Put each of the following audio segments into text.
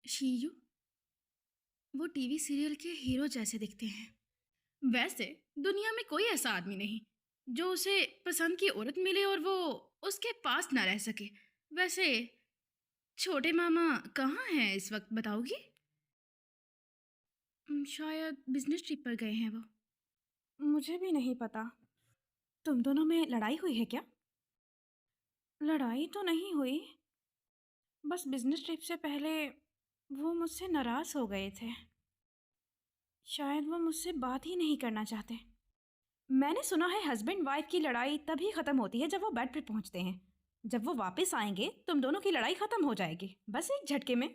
शीयू, वो TV serial के hero जैसे दिखते हैं। वैसे दुनिया में कोई ऐसा आदमी नहीं जो उसे पसंद की औरत मिले और वो उसके पास ना रह सके। वैसे छोटे मामा कहाँ हैं इस वक्त, बताओगी? शायद बिजनेस ट्रिप पर गए हैं वो। मुझे भी नहीं पता। तुम दोनों में लड़ाई हुई है क्या? लड़ाई तो नहीं हुई, बस बिजनेस ट्रिप से पहले वो मुझसे नाराज़ हो गए थे। शायद वो मुझसे बात ही नहीं करना चाहते। मैंने सुना है हस्बैंड वाइफ की लड़ाई तभी ख़त्म होती है जब वो बेड पे पहुंचते हैं। जब वो वापस आएंगे तुम दोनों की लड़ाई ख़त्म हो जाएगी, बस एक झटके में।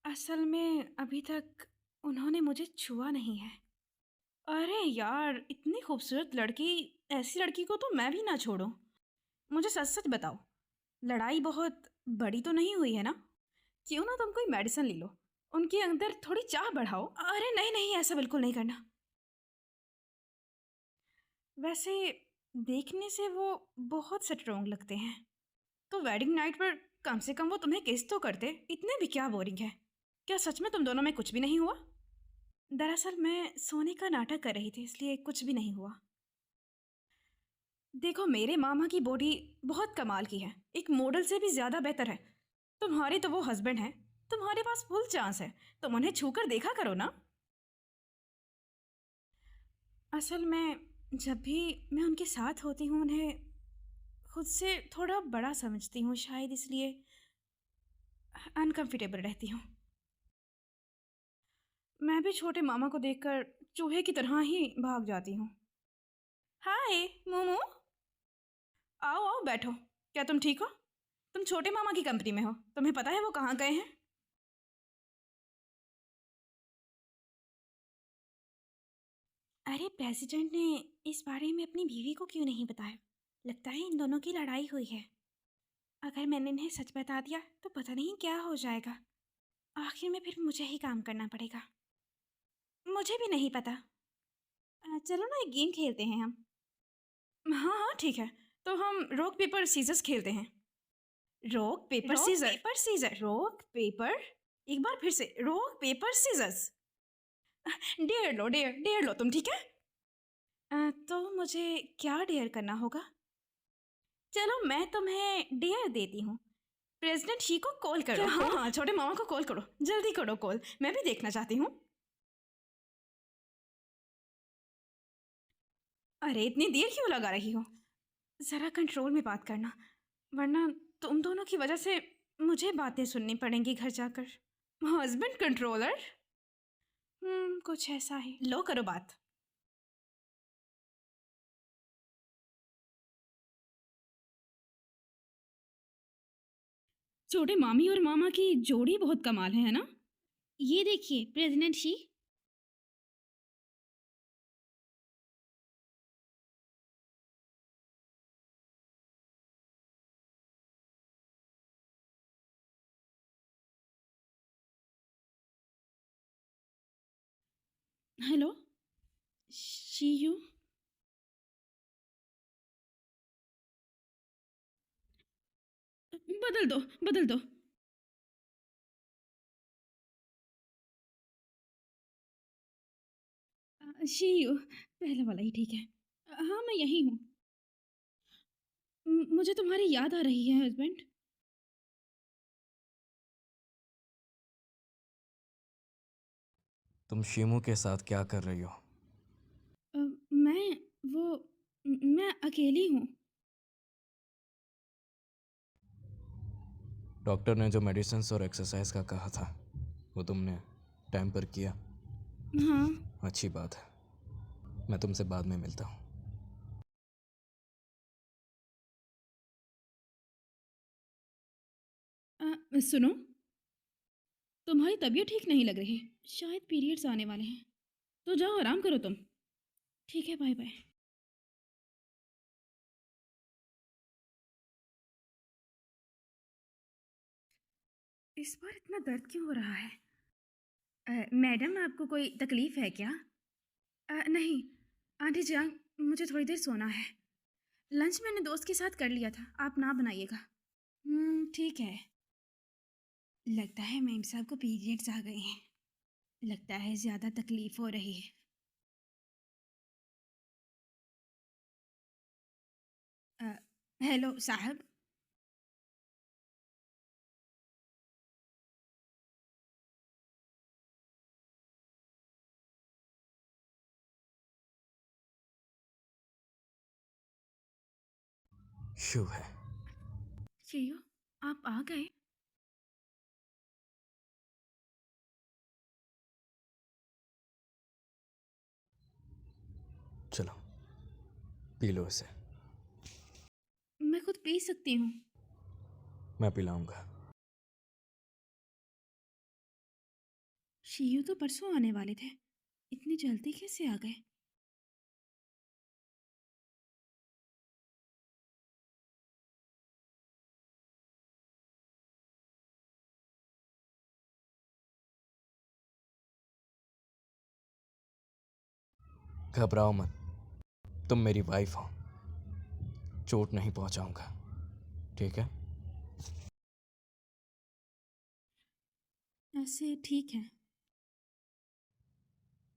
असल में अभी तक उन्होंने मुझे छुआ नहीं है। अरे यार, इतनी खूबसूरत लड़की, ऐसी लड़की को तो मैं भी ना छोड़ूं। मुझे सच सच बताओ, लड़ाई बहुत बड़ी तो नहीं हुई है ना? क्यों ना तुम कोई मेडिसिन ले लो, उनके अंदर थोड़ी चाह बढ़ाओ। अरे नहीं नहीं, ऐसा बिल्कुल नहीं करना। वैसे देखने से वो बहुत स्ट्रोंग लगते हैं, तो वेडिंग नाइट पर कम से कम वो तुम्हें किस तो करते। इतने भी क्या बोरिंग है? क्या सच में तुम दोनों में कुछ भी नहीं हुआ? दरअसल मैं सोने का नाटक कर रही थी, इसलिए कुछ भी नहीं हुआ। देखो, मेरे मामा की बॉडी बहुत कमाल की है, एक मॉडल से भी ज़्यादा बेहतर है। तुम्हारे तो वो हस्बैंड हैं, तुम्हारे पास फुल चांस है, तुम उन्हें छूकर देखा करो ना। असल में जब भी मैं उनके साथ होती हूँ उन्हें खुद से थोड़ा बड़ा समझती हूँ, शायद इसलिए अनकंफर्टेबल रहती हूँ। मैं भी छोटे मामा को देखकर चूहे की तरह ही भाग जाती हूँ। हाय मोमो, आओ आओ बैठो। क्या तुम ठीक हो? तुम छोटे मामा की कंपनी में हो, तुम्हें पता है वो कहाँ गए हैं? अरे प्रेसिडेंट ने इस बारे में अपनी बीवी को क्यों नहीं बताया? लगता है इन दोनों की लड़ाई हुई है। अगर मैंने इन्हें सच बता दिया तो पता नहीं क्या हो जाएगा। आखिर में फिर मुझे ही काम करना पड़ेगा। मुझे भी नहीं पता। चलो ना, एक गेम खेलते हैं हम। हाँ हाँ ठीक है, तो हम रॉक पेपर सीजर्स खेलते हैं। Rock paper scissor, rock paper. एक बार फिर से, रॉक पेपर सीजर्स। डेयर लो, डेयर डेयर लो तुम, ठीक है? तो मुझे क्या डेयर करना होगा? चलो मैं तुम्हें डेयर देती हूँ। प्रेसिडेंट शी को कॉल करो। क्या? हाँ हाँ, छोटे मामा को कॉल करो, जल्दी करो कॉल, मैं भी देखना चाहती हूँ। अरे इतनी देर क्यों लगा रही हो? ज़रा कंट्रोल में बात करना, वरना तुम दोनों की वजह से मुझे बातें सुननी पड़ेंगी घर जाकर। Husband controller? कुछ ऐसा ही। लो करो बात। छोटे मामी और मामा की जोड़ी बहुत कमाल है ना? ये देखिए प्रेसिडेंट शी। हेलो शीयू। बदल दो, बदल दो। शीयू, पहला वाला ही ठीक है। हाँ मैं यही हूँ। मुझे तुम्हारी याद आ रही है हस्बैंड। तुम शीमू के साथ क्या कर रही हो? मैं वो मैं अकेली हूँ। डॉक्टर ने जो मेडिसिन और एक्सरसाइज का कहा था वो तुमने टाइम पर किया? हाँ। अच्छी बात है, मैं तुमसे बाद में मिलता हूँ। सुनो, तुम्हारी तबीयत ठीक नहीं लग रही, शायद पीरियड्स आने वाले हैं, तो जाओ आराम करो तुम। ठीक है, बाय बाय। इस बार इतना दर्द क्यों हो रहा है? मैडम, आपको कोई तकलीफ है क्या? नहीं आंटी जान, मुझे थोड़ी देर सोना है। लंच मैंने दोस्त के साथ कर लिया था, आप ना बनाइएगा। ठीक है। लगता है मेम साहब को पीरियड्स आ गए हैं। लगता है ज़्यादा तकलीफ हो रही है। अ, हेलो साहब। शुभ है। शियो, आप आ गए? चलो पी लो इसे। मैं खुद पी सकती हूँ। मैं पिलाऊंगा। शियो तो परसों आने वाले थे, इतनी जल्दी कैसे आ गए? घबराओ मत, तुम मेरी वाइफ हो। चोट नहीं पहुंचाऊंगा, ठीक है? ऐसे ठीक है।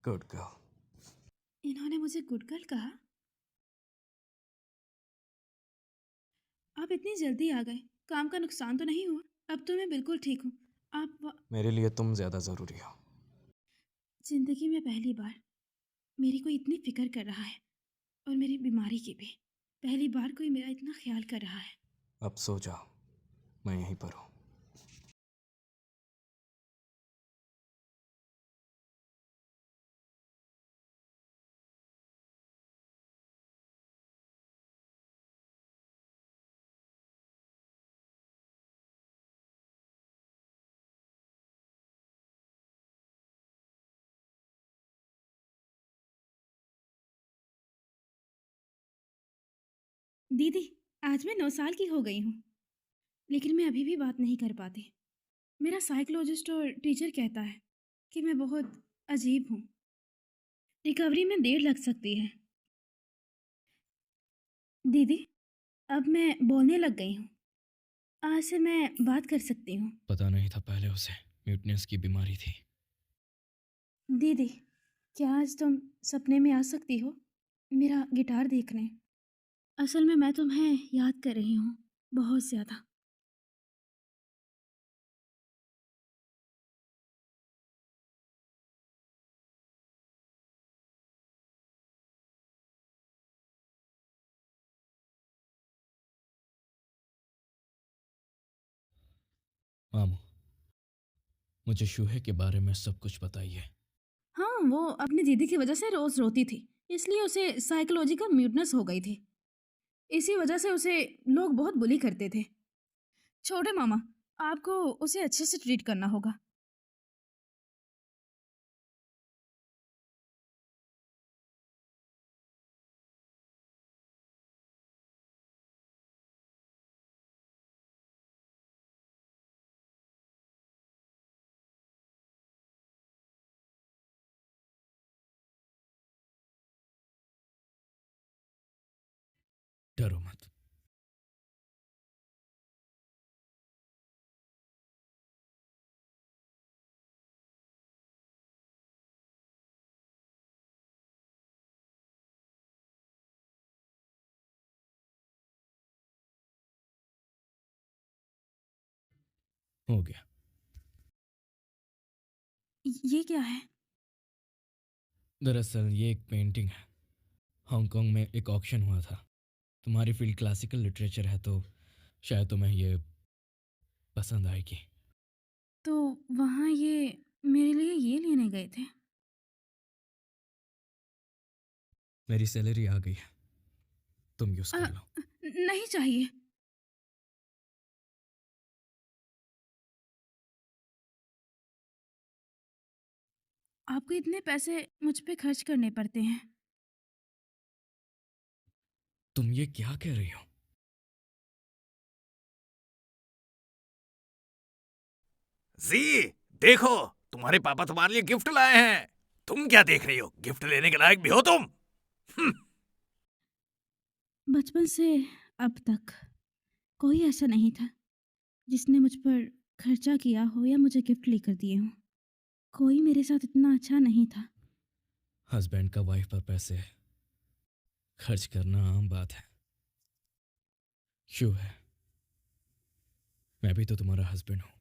Good girl. इन्होंने मुझे गुड गर्ल कहा? आप इतनी जल्दी आ गए, काम का नुकसान तो नहीं हुआ? अब तो मैं बिल्कुल ठीक हूँ। मेरे लिए तुम ज़्यादा ज़रूरी हो। जिंदगी में पहली बार मेरी कोई इतनी फिक्र कर रहा है, और मेरी बीमारी की भी। पहली बार कोई मेरा इतना ख्याल कर रहा है। अब सो जाओ, मैं यहीं पर हूँ। दीदी, आज मैं 9 साल की हो गई हूँ, लेकिन मैं अभी भी बात नहीं कर पाती। मेरा साइकोलॉजिस्ट और टीचर कहता है कि मैं बहुत अजीब हूँ। रिकवरी में देर लग सकती है। दीदी, अब मैं बोलने लग गई हूँ। आज से मैं बात कर सकती हूँ। पता नहीं था पहले उसे म्यूटनेस की बीमारी थी। दीदी, क्या आज तुम सपने में आ सकती हो मेरा गिटार देखने? असल में मैं तुम्हें याद कर रही हूँ, बहुत ज़्यादा। मामू, मुझे शूहे के बारे में सब कुछ बताइए। हाँ, वो अपनी दीदी की वजह से रोज़ रोती थी, इसलिए उसे साइकोलॉजिकल म्यूटनेस हो गई थी। इसी वजह से उसे लोग बहुत बुली करते थे। छोटे मामा, आपको उसे अच्छे से ट्रीट करना होगा। डरो मत। हो गया। ये क्या है? दरअसल ये एक पेंटिंग है। हांगकांग में एक ऑक्शन हुआ था। तुम्हारी फील्ड क्लासिकल लिटरेचर है तो शायद तुम्हें ये पसंद आएगी। तो वहाँ ये मेरे लिए ये लेने गए थे? मेरी सैलरी आ गई है, तुम यूज़ अ, कर लो। नहीं चाहिए। आपको इतने पैसे मुझ पे खर्च करने पड़ते हैं? तुम ये क्या कह रही हो? जी, देखो, तुम्हारे पापा तुम्हारे लिए गिफ्ट लाए हैं। तुम क्या देख रही हो? गिफ्ट लेने के लायक भी हो तुम। हम्म। बचपन से अब तक कोई ऐसा नहीं था जिसने मुझ पर खर्चा किया हो या मुझे गिफ्ट लेकर दिए हो, कोई मेरे साथ इतना अच्छा नहीं था। हस्बैंड का वाइफ पर पैसे खर्च करना आम बात है। क्यों है, मैं भी तो तुम्हारा हस्बैंड हूँ।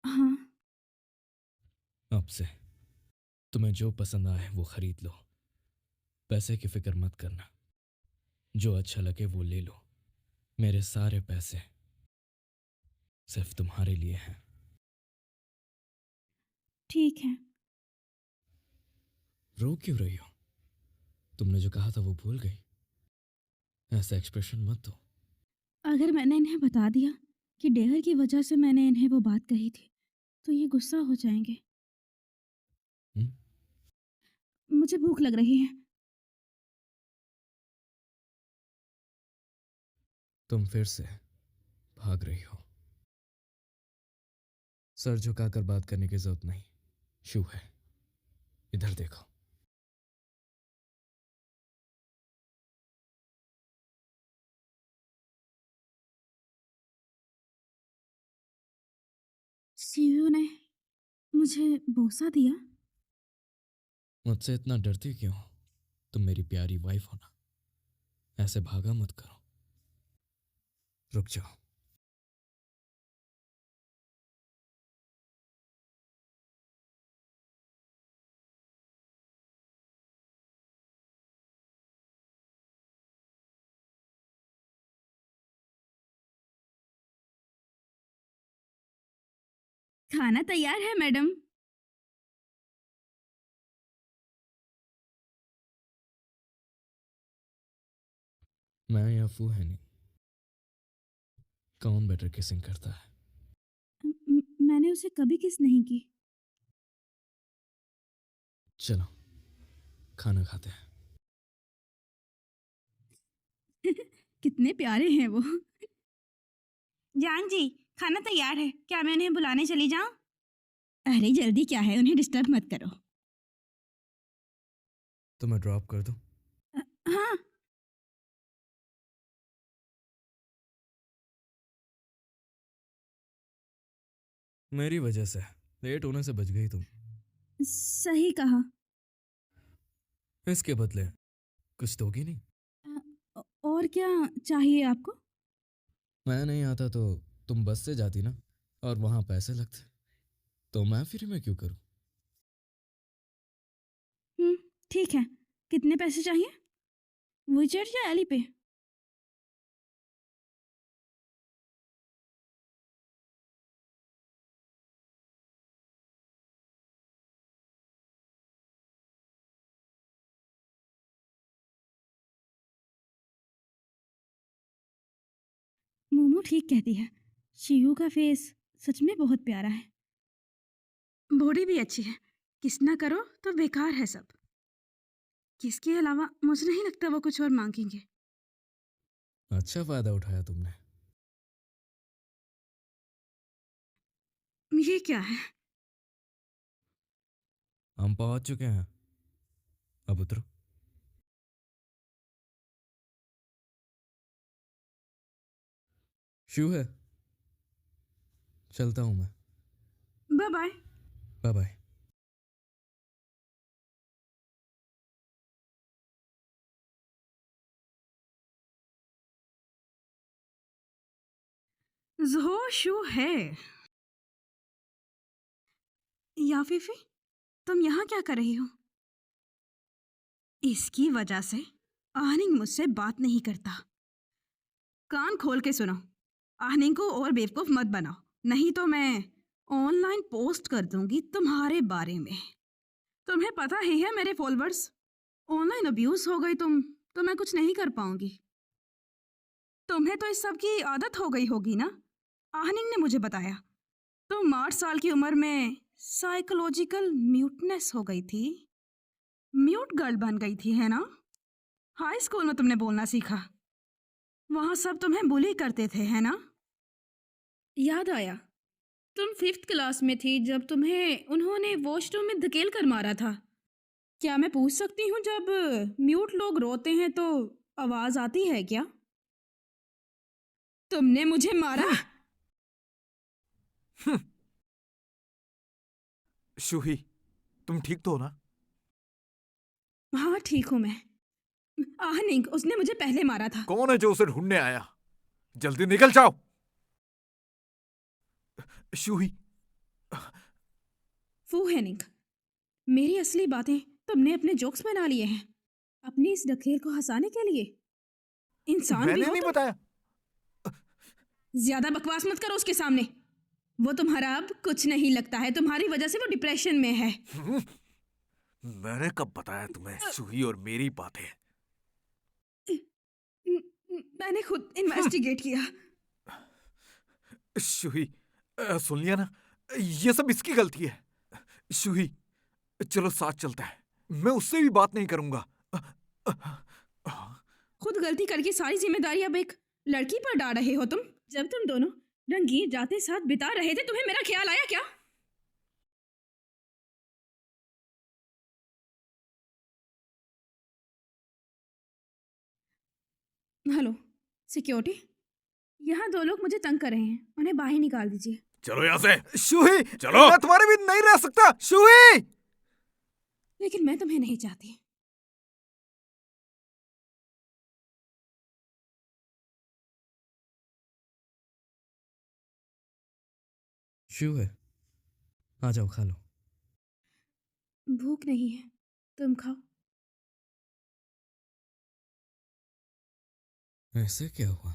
हाँ, अब से तुम्हें जो पसंद आए वो खरीद लो, पैसे की फिक्र मत करना। जो अच्छा लगे वो ले लो। मेरे सारे पैसे सिर्फ तुम्हारे लिए हैं। ठीक है। रो क्यों रही हो? तुमने जो कहा था वो भूल गई? ऐसा एक्सप्रेशन मत दो। अगर मैंने इन्हें बता दिया कि डेहर की वजह से मैंने इन्हें वो बात कही थी, तो ये गुस्सा हो जाएंगे। हम्म? मुझे भूख लग रही है। तुम फिर से भाग रही हो। सर झुकाकर बात करने की जरूरत नहीं। शू है, इधर देखो। सीयू ने मुझे बोसा दिया। मुझसे इतना डरती क्यों हो? तुम मेरी प्यारी वाइफ हो ना। ऐसे भागा मत करो। रुक जाओ। खाना तैयार है मैडम। मैं या फू है नहीं, कौन बेटर किसिंग करता है? मैंने उसे कभी किस नहीं की। चलो खाना खाते हैं। कितने प्यारे हैं वो। जान जी, खाना तैयार है, क्या मैं उन्हें बुलाने चली जाऊं? अरे जल्दी क्या है, उन्हें डिस्टर्ब मत करो। तो मैं ड्रॉप कर दूं? हाँ। मेरी वजह से लेट होने से बच गई तुम। सही कहा। इसके बदले कुछ दोगी नहीं? और क्या चाहिए आपको? मैं नहीं आता तो तुम बस से जाती ना, और वहां पैसे लगते, तो मैं फ्री में क्यों करूं? हम्म, ठीक है। कितने पैसे चाहिए? विचेट या एली पे? मोमो ठीक कहती है। शियू का फेस सच में बहुत प्यारा है। बॉडी भी अच्छी है। किस ना करो तो बेकार है सब। किसके अलावा मुझे नहीं लगता वो कुछ और मांगेंगे। अच्छा फायदा उठाया तुमने। ये क्या है? हम पहुंच चुके हैं, अब उतरो। शू है, चलता हूं मैं। Bye bye. Bye bye. जो शू है। याफीफी, तुम यहाँ क्या कर रही हो? इसकी वजह से आहनिंग मुझसे बात नहीं करता। कान खोल के सुनो। आहनिंग को और बेवकूफ मत बनाओ, नहीं तो मैं ऑनलाइन पोस्ट कर दूंगी तुम्हारे बारे में। तुम्हें पता ही है मेरे फॉलोअर्स। ऑनलाइन अब्यूज हो गई तुम, तो मैं कुछ नहीं कर पाऊंगी। तुम्हें तो इस सब की आदत हो गई होगी ना। आहनिंग ने मुझे बताया तुम 8 साल की उम्र में साइकोलॉजिकल म्यूटनेस हो गई थी। म्यूट गर्ल बन गई थी, है ना? हाई स्कूल में तुमने बोलना सीखा। वहां सब तुम्हें बुली करते थे, है ना? याद आया, तुम 5th क्लास में थी जब तुम्हें उन्होंने वॉशरूम में धकेल कर मारा था। क्या मैं पूछ सकती हूँ, जब म्यूट लोग रोते हैं तो आवाज आती है क्या? तुमने मुझे मारा। शूही, तुम ठीक तो हो ना? हाँ ठीक हूँ मैं। निक, उसने मुझे पहले मारा था। कौन है जो उसे ढूंढने आया? जल्दी निकल जाओ। शूही, फू है निक, मेरी असली बातें तुमने अपने जोक्स बना लिए हैं, अपनी इस ढकेल को हंसाने के लिए। इंसान भी मैंने हो नहीं तुम। बताया। ज्यादा बकवास मत करो उसके सामने। वो तुम्हारा अब कुछ नहीं लगता है, तुम्हारी वजह से वो डिप्रेशन में है। मैंने कब बताया तुम्हें शूही और मेरी बातें? मैंने खुद इन्वेस्टिगेट किया। शूही, सुन लिया ना? ये सब इसकी गलती है। शूही, चलो साथ चलता है। मैं उससे भी बात नहीं करूंगा। खुद गलती करके सारी जिम्मेदारी अब एक लड़की पर डाल रहे हो तुम। जब तुम दोनों रंगीन रातें साथ बिता रहे थे, तुम्हें मेरा ख्याल आया क्या? हेलो सिक्योरिटी, यहाँ दो लोग मुझे तंग कर रहे हैं, उन्हें बाहर निकाल दीजिए। चलो यहाँ से। शूही, चलो। मैं तुम्हारे बिन नहीं रह सकता। शूही! लेकिन मैं तुम्हें नहीं चाहती। शू है, आ जाओ खा लो। भूख नहीं है, तुम खाओ। ऐसे क्या हुआ?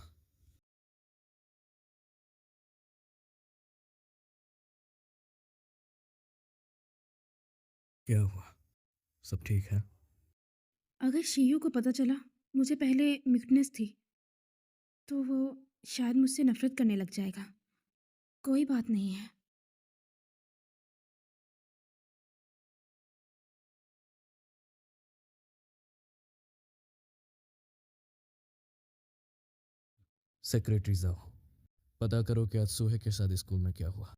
क्या हुआ? सब ठीक है? अगर शीयू को पता चला मुझे पहले वीकनेस थी, तो वो शायद मुझसे नफरत करने लग जाएगा। कोई बात नहीं है। सेक्रेटरी जाओ, पता करो कि आज सूहे के साथ स्कूल में क्या हुआ।